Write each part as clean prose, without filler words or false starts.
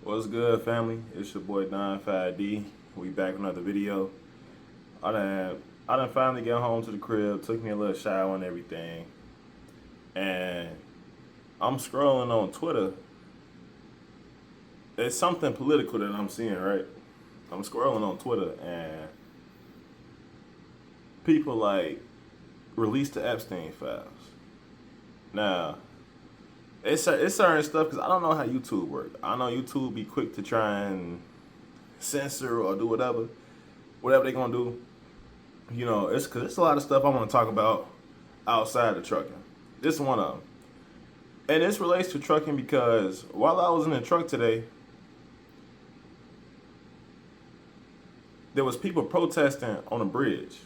What's good, family? It's your boy Don 5D. We back with another video. I done, I done finally get home to the crib. Took me a little shower and everything, and I'm scrolling on Twitter. It's something political that I'm seeing, right? I'm scrolling on Twitter, and people like release the Epstein files. Now, it's certain stuff because I don't know how YouTube works. I know YouTube be quick to try and censor or do whatever they gonna do. It's because it's a lot of stuff I want to talk about outside of trucking. This is one of them. And this relates to trucking because while I was in the truck today, there was people protesting on a bridge.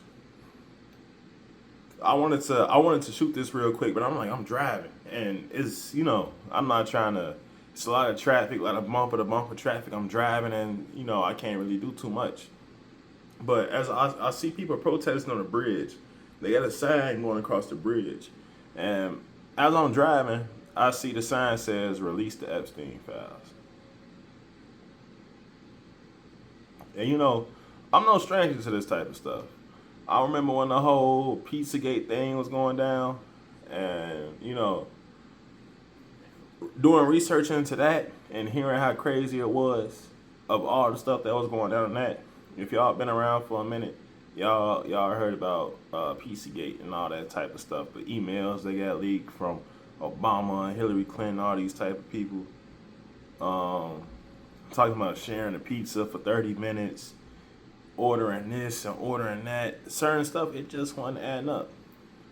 I wanted to shoot this real quick, but I'm driving and I'm not trying to. It's a lot of traffic, a lot of bumper to bumper traffic. I'm driving and I can't really do too much. But as I see people protesting on the bridge, they got a sign going across the bridge. And as I'm driving, I see the sign says release the Epstein files. And I'm no stranger to this type of stuff. I remember when the whole Pizzagate thing was going down, and doing research into that and hearing how crazy it was of all the stuff that was going down in that. If y'all been around for a minute, y'all heard about Pizzagate and all that type of stuff. The emails they got leaked from Obama and Hillary Clinton, all these type of people, talking about sharing a pizza for 30 minutes, ordering this and ordering that. Certain stuff, it just wasn't adding up.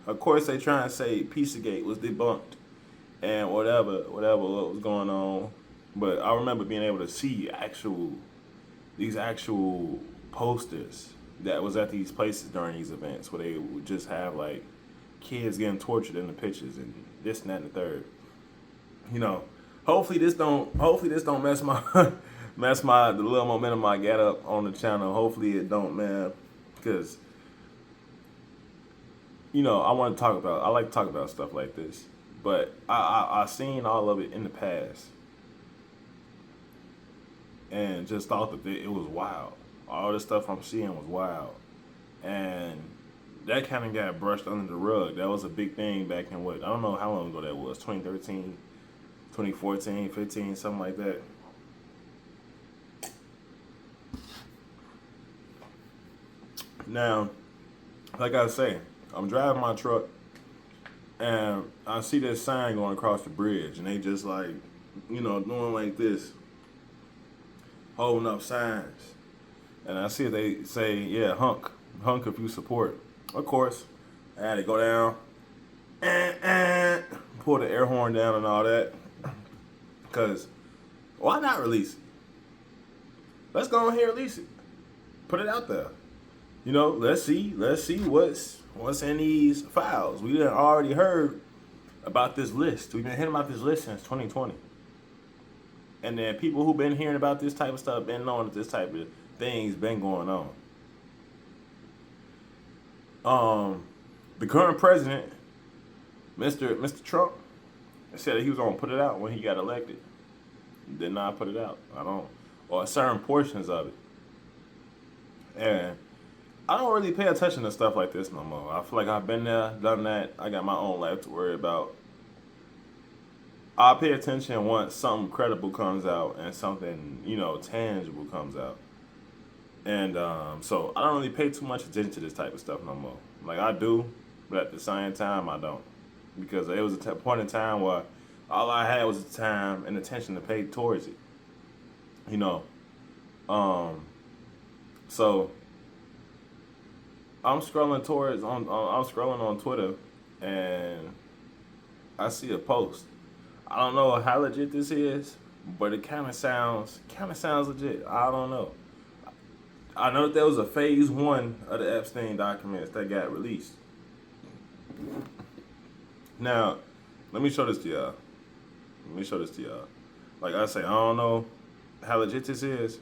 Of course, they try and say Pizzagate was debunked and whatever what was going on. But I remember being able to see these actual posters that was at these places during these events where they would just have like kids getting tortured in the pictures and this and that and the third. Hopefully this don't mess my the little momentum I got up on the channel. Hopefully it don't, man, because I like to talk about stuff like this, but I seen all of it in the past and just thought that it was wild. All the stuff I'm seeing was wild, and that kind of got brushed under the rug. That was a big thing back in I don't know how long ago that was, 2013, 2014, 15, something like that. Now, like I say, I'm driving my truck and I see this sign going across the bridge, and they just like, doing like this, holding up signs. And I see they say, yeah, hunk if you support. Of course, I had to go down and pull the air horn down and all that. Because why not release it? Let's go on here and release it. Put it out there. Let's see what's in these files. We done already heard about this list. We've been hearing about this list since 2020. And then people who've been hearing about this type of stuff been knowing that this type of things been going on. The current president, Mr. Trump, said that he was gonna put it out when he got elected. Did not put it out. Or certain portions of it. And I don't really pay attention to stuff like this no more. I feel like I've been there, done that. I got my own life to worry about. I'll pay attention once something credible comes out and something, tangible comes out. And so I don't really pay too much attention to this type of stuff no more. Like I do, but at the same time I don't. Because it was a point in time where all I had was the time and attention to pay towards it. So I'm scrolling on Twitter and I see a post. I don't know how legit this is, but it kind of sounds legit. I don't know. I know that there was a phase 1 of the Epstein documents that got released. Now, let me show this to y'all. Like I say, I don't know how legit this is,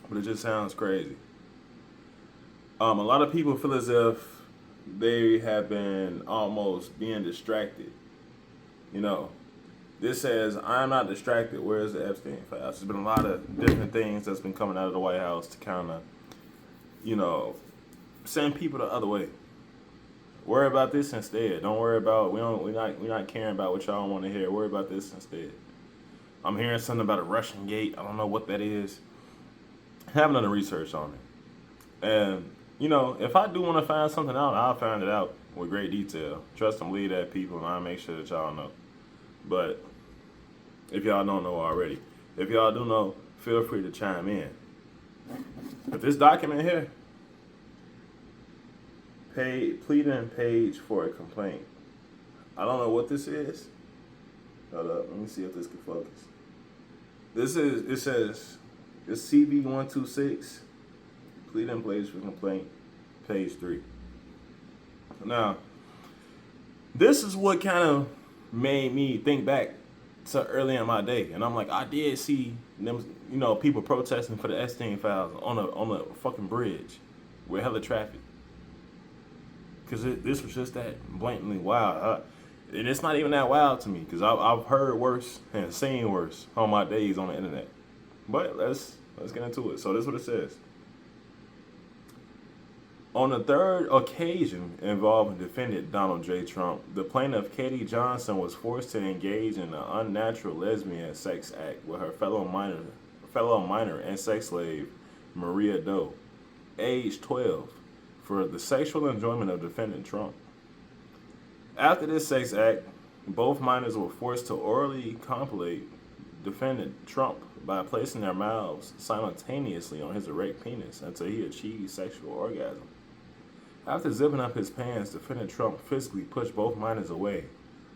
but it just sounds crazy. A lot of people feel as if they have been almost being distracted, This says, I'm not distracted. Where's the Epstein files? There's been a lot of different things that's been coming out of the White House to kind of, you know, send people the other way. Worry about this instead. Don't worry about we're not caring about what y'all want to hear. Worry about this instead. I'm hearing something about a Russian gate. I don't know what that is. I haven't done the research on it. And, if I do want to find something out, I'll find it out with great detail. Trust and believe that, people, and I'll make sure that y'all know. But if y'all don't know already, if y'all do know, feel free to chime in. But this document here, pleading page for a complaint. I don't know what this is. Hold up, let me see if this can focus. It says, it's CV126, pleading page for complaint, page 3. Now, this is what kind of made me think back to early in my day, and I'm like, I did see them, people protesting for the Epstein files on a fucking bridge with hella traffic, because this was just that blatantly wild, and it's not even that wild to me, because I've heard worse and seen worse on my days on the internet. But let's get into it. So this is what it says. On the third occasion involving defendant Donald J. Trump, the plaintiff Katie Johnson was forced to engage in an unnatural lesbian sex act with her fellow minor and sex slave Maria Doe, age 12, for the sexual enjoyment of defendant Trump. After this sex act, both minors were forced to orally copulate defendant Trump by placing their mouths simultaneously on his erect penis until he achieved sexual orgasm. After zipping up his pants, defendant Trump physically pushed both minors away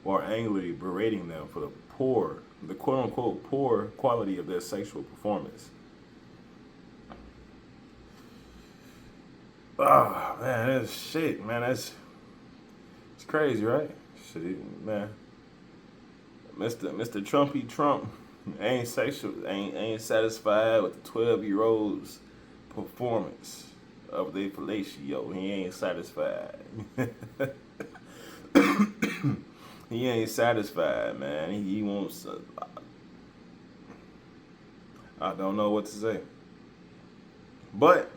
while angrily berating them for the quote-unquote poor quality of their sexual performance. Oh, man, that's shit, man. It's crazy, right? Shit, man. Mr. Trumpy Trump ain't satisfied with the 12-year-old's performance of their fellatio. He ain't satisfied. He ain't satisfied, man. He wants. I don't know what to say. But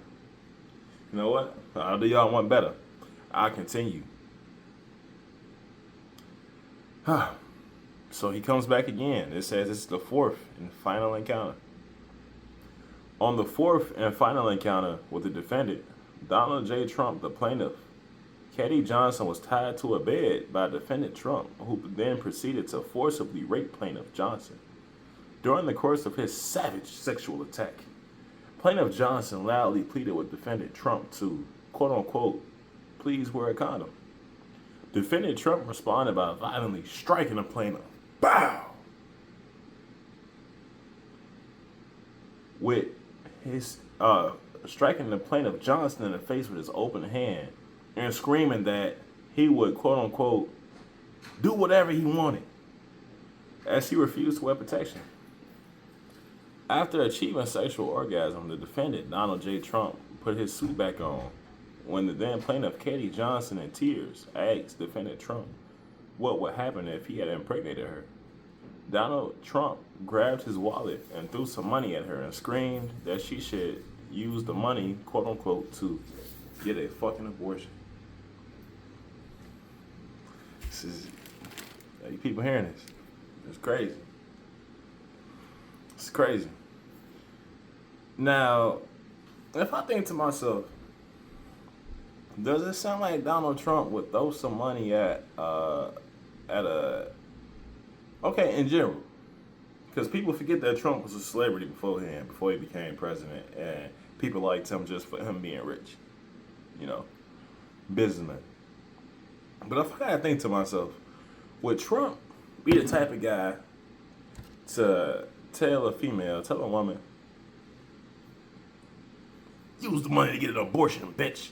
you know what? I'll do y'all one better. I'll continue. So he comes back again. It says it's the fourth and final encounter. On the fourth and final encounter with the defendant, Donald J. Trump, the plaintiff, Katie Johnson was tied to a bed by defendant Trump, who then proceeded to forcibly rape plaintiff Johnson. During the course of his savage sexual attack, plaintiff Johnson loudly pleaded with defendant Trump to, quote-unquote, please wear a condom. Defendant Trump responded by violently striking the plaintiff. Bow! With his striking the plaintiff Johnson in the face with his open hand and screaming that he would, quote unquote, do whatever he wanted, as he refused to wear protection. After achieving sexual orgasm, the defendant, Donald J. Trump, put his suit back on when the then plaintiff, Katie Johnson, in tears, asked defendant Trump what would happen if he had impregnated her. Donald Trump grabbed his wallet and threw some money at her and screamed that she should use the money, quote unquote, to get a fucking abortion. This is, you people hearing this? It's crazy. It's crazy. Now, if I think to myself, does it sound like Donald Trump would throw some money at okay, in general, because people forget that Trump was a celebrity beforehand, before he became president, and people liked him just for him being rich, businessman. But if I gotta think to myself, would Trump be the type of guy to tell a woman, use the money to get an abortion, bitch?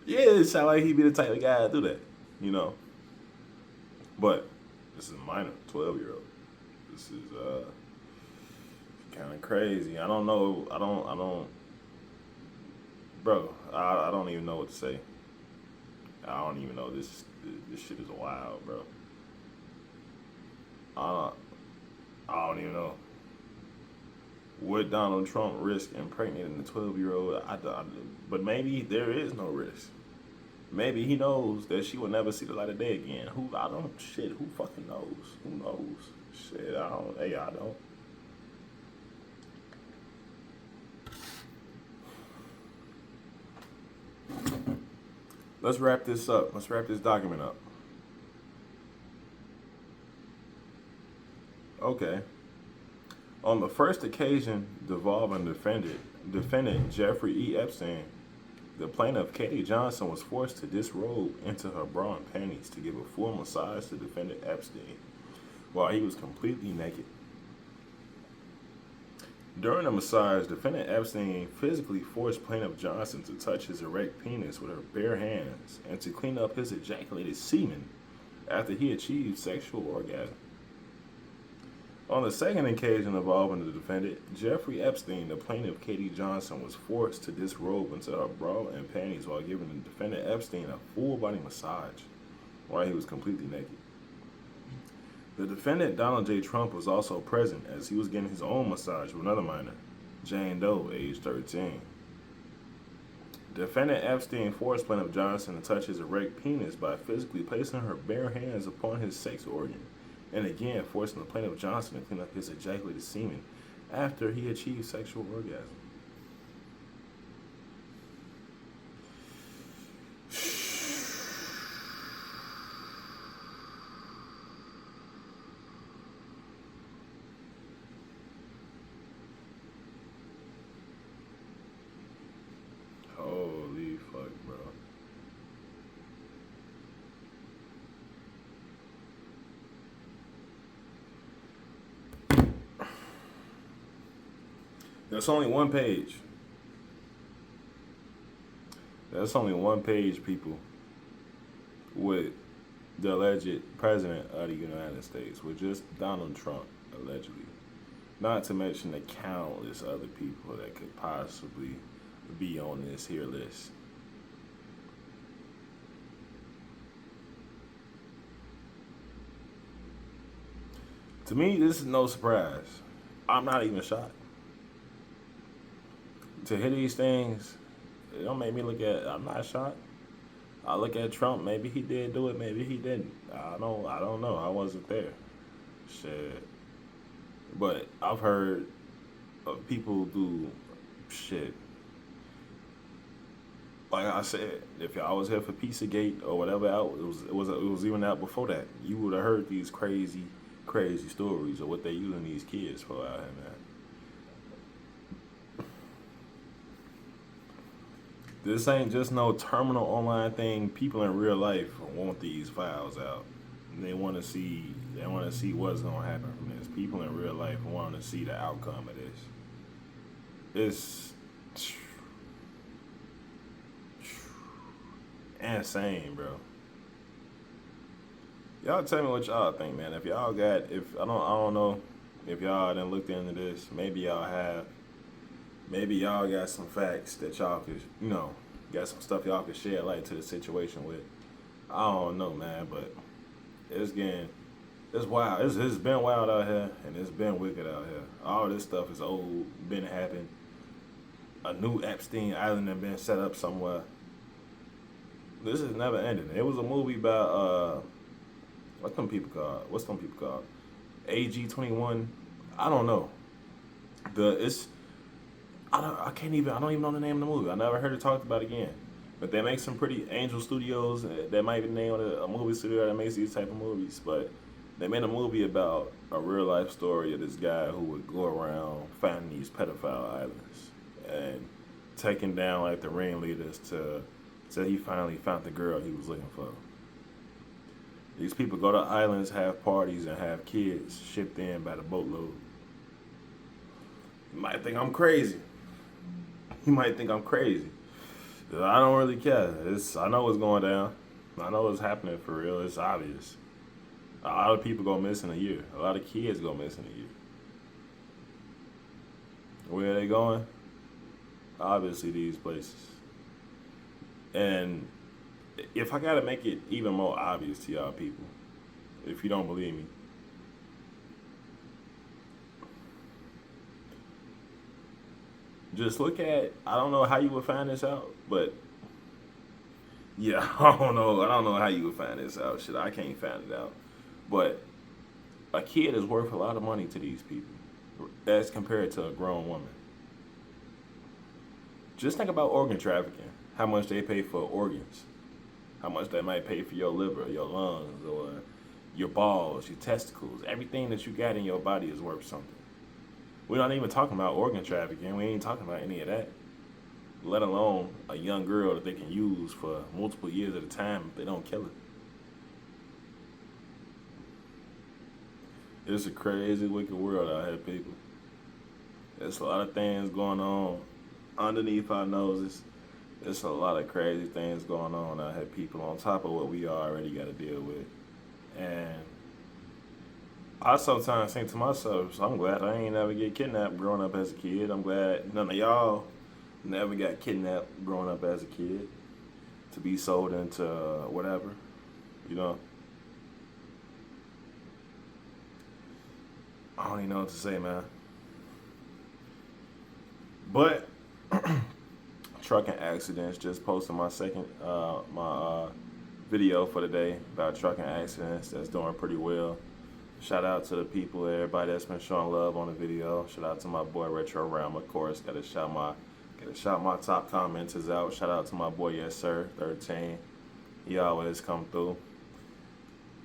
Yeah, it sounds like he'd be the type of guy to do that, But this is a minor, 12-year-old. This is kind of crazy. I don't know. Bro, I don't even know what to say. I don't even know. This shit is wild, bro. Uh, I don't even know. Would Donald Trump risk impregnating the 12-year-old? But maybe there is no risk. Maybe he knows that she will never see the light of day again. I don't, shit, who fucking knows? Who knows? Shit, I don't, hey, I don't. Let's wrap this up. Let's wrap this document up. Okay. On the first occasion involving defendant Jeffrey E. Epstein, the plaintiff, Katie Johnson, was forced to disrobe into her bra and panties to give a full massage to defendant Epstein while he was completely naked. During the massage, defendant Epstein physically forced plaintiff Johnson to touch his erect penis with her bare hands and to clean up his ejaculated semen after he achieved sexual orgasm. On the second occasion involving the defendant, Jeffrey Epstein, the plaintiff Katie Johnson was forced to disrobe into her bra and panties while giving the defendant Epstein a full body massage while he was completely naked. The defendant, Donald J. Trump, was also present as he was getting his own massage with another minor, Jane Doe, age 13. Defendant Epstein forced plaintiff Johnson to touch his erect penis by physically placing her bare hands upon his sex organ, and again forcing the plaintiff Johnson to clean up his ejaculated semen after he achieved sexual orgasm. Holy fuck, bro. That's only one page. That's only one page, people, with the alleged president of the United States, with just Donald Trump, allegedly. Not to mention the countless other people that could possibly be on this here list. To me, this is no surprise. I'm not even shocked. To hear these things, it don't make me look at. I'm not shocked. I look at Trump. Maybe he did do it. Maybe he didn't. I don't know. I wasn't there. Shit. But I've heard of people do shit. Like I said, if y'all was here for Pizzagate or whatever out, it was even out before that. You would have heard these crazy stories of what they using these kids for out here, man. This ain't just no terminal online thing. People in real life want these files out. They want to see. They want to see what's gonna happen from this. People in real life want to see the outcome of this. It's insane, bro. Y'all tell me what y'all think, man. If y'all got, if I don't know if y'all done looked into this. Maybe y'all have. Maybe y'all got some facts that y'all could, got some stuff y'all could shed light to the situation with. I don't know, man, but it's wild. It's been wild out here, and it's been wicked out here. All this stuff is old, been happening. A new Epstein Island has been set up somewhere. This is never ending. It was a movie about, what's them people called? AG-21. I don't know. I don't even know the name of the movie. I never heard it talked about again. But they make some pretty Angel Studios. That might be the name of a movie studio that makes these type of movies. But they made a movie about a real life story of this guy who would go around finding these pedophile islands and taking down like the ringleaders till he finally found the girl he was looking for. These people go to islands, have parties, and have kids shipped in by the boatload. You might think I'm crazy. I don't really care. I know what's going down. I know what's happening for real. It's obvious. A lot of people go missing a year. A lot of kids go missing a year. Where are they going? Obviously, these places. And if I gotta make it even more obvious to y'all people, if you don't believe me, just look at. I don't know how you would find this out, but yeah, I don't know. I don't know how you would find this out. Shit, I can't find it out. But a kid is worth a lot of money to these people, as compared to a grown woman. Just think about organ trafficking. How much they pay for organs. How much they might pay for your liver, your lungs, or your balls, your testicles. Everything that you got in your body is worth something. We're not even talking about organ trafficking. We ain't talking about any of that. Let alone a young girl that they can use for multiple years at a time if they don't kill her. It's a crazy, wicked world out here, people. There's a lot of things going on underneath our noses. There's a lot of crazy things going on out here, people, on top of what we already got to deal with. And I sometimes think to myself, so I'm glad I ain't never get kidnapped growing up as a kid. I'm glad none of y'all never got kidnapped growing up as a kid to be sold into whatever, you know. I don't even know what to say, man. But trucking accidents. Just posted my second video for the day about trucking accidents. That's doing pretty well. Shout out to the people, everybody that's been showing love on the video. Shout out to my boy Retro Ram, of course. Gotta shout my top commenters out. Shout out to my boy Yes Sir 13. He always come through.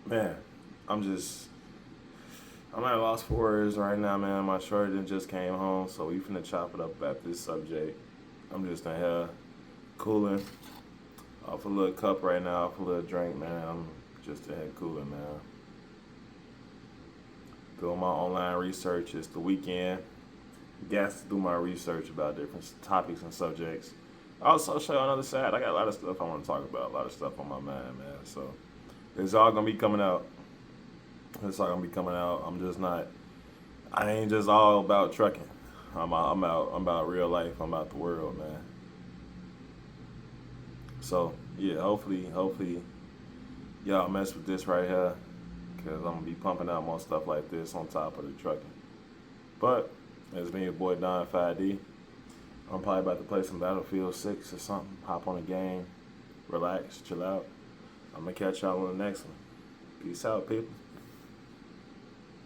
Man, I'm at a loss for words right now, man. My shorty done just came home, so we finna chop it up about this subject. I'm just in here cooling off a little cup right now, off a little drink, man. I'm just in here cooling, man. Doing my online research. It's the weekend. Got to do my research about different topics and subjects. Also, show you another side. I got a lot of stuff I want to talk about, a lot of stuff on my mind, man. So it's all gonna be coming out. It's all gonna be coming out. I ain't just all about trucking. I'm about real life. I'm about the world, man. So yeah, hopefully y'all mess with this right here, cause I'm gonna be pumping out more stuff like this on top of the trucking. But it's been your boy Don 5D. I'm probably about to play some Battlefield 6 or something. Hop on a game, relax, chill out. I'm gonna catch y'all on the next one. Peace out, people.